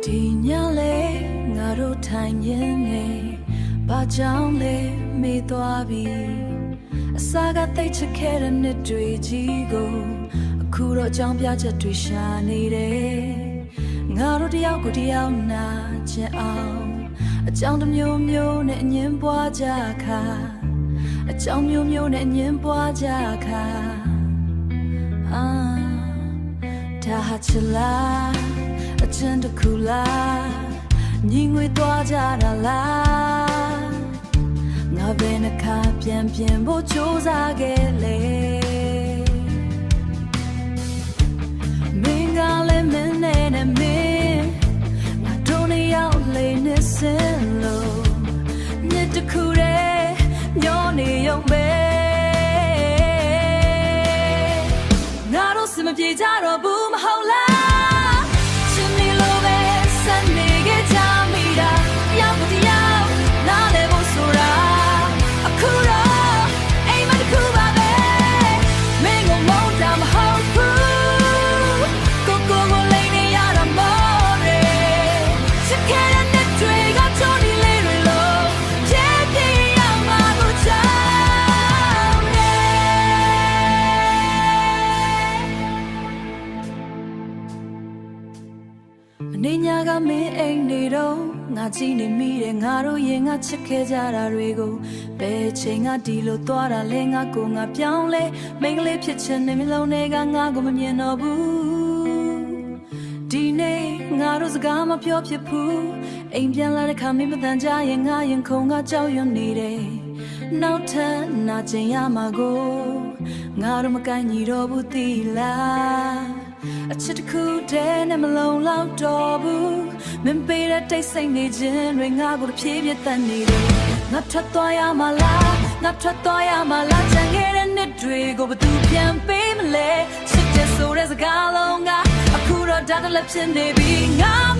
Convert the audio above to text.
ဒီညလေငါတို့ထိုင်ရင်းနေဘာကြောင့်လဲမေးသွားပြီအစာကသိချခဲ့တဲ့နှစ်တွေကြီးကိုအခုတော့အကြောင်းပြချက်တွေရှာနေတယ်ငါတို့တယောက်ကိုတယောက်နာချင်အောင်အကြောင်းတစ်မျိုးမျိုးနဲ့အငင်းပွားကြခါအကြောင်းမျိုးမျိုးနဲ့အငင်းပွားကြခါဒါဟာချလာအကျဉ်းတစ်ခုလားညီငွေသွားကြတာလားငါဘယ်နှခါပြန်ဖို့ကြိုးစားခဲ့လေမင်းကလည်းမင်းနဲ့မင်းငါတို့နှစ်ယောက်လေးနဲ့စင်လို့မြစ်တစ်ခုတည်းညောနေရုံပဲငါတို့စမပြေကြတော့ဘူးမဟုတ်လားနေညာကမင်းအိမ်နေတော့ငါကြည့်နေမိတယ်ငါတို့ရင်ငါချစ်ခဲ့ကြတာတွေကိုဘယ်ချိန်ကဒီလိုသွားတာလဲငါကိုငါပြောင်းလဲမိန်းကလေးဖြစ်ချင်နေမျိုးလုံးတွေကငါကိုမမြင်တော့ဘူးဒီနေ့ငါတို့စကားမပြောဖြစ်ဘူးအိမ်ပြန်လာတဲ့ခါမင်းမတန်ကြရင်ငါရင်ခုန်ကကြောက်ရွံ့နေတယ်နောက်ထပ်နာကျင်ရမှာကိုငါတို့မကိုင်းညီတော့ဘူးသီလားအချစ်တစ်ခုတည်းနဲ့မလုံလောက်တော့ဘူးမင်းပေးတဲ့တိတ်ဆိတ်နေခြင်းတွေငါကိုတစ်ပြေးပြေးတတ်နေတယ်ငါထွက်သွားရမှာလားငါထွက်သွားရမှာလားကြံခဲ့တဲ့နှစ်တွေကိုဘယ်သူပြန်ပေးမလဲချစ်တဲ့ဆိုတဲ့စကားလုံးကအခုတော့ဒါတလည်းဖြစ်နေပြီငါ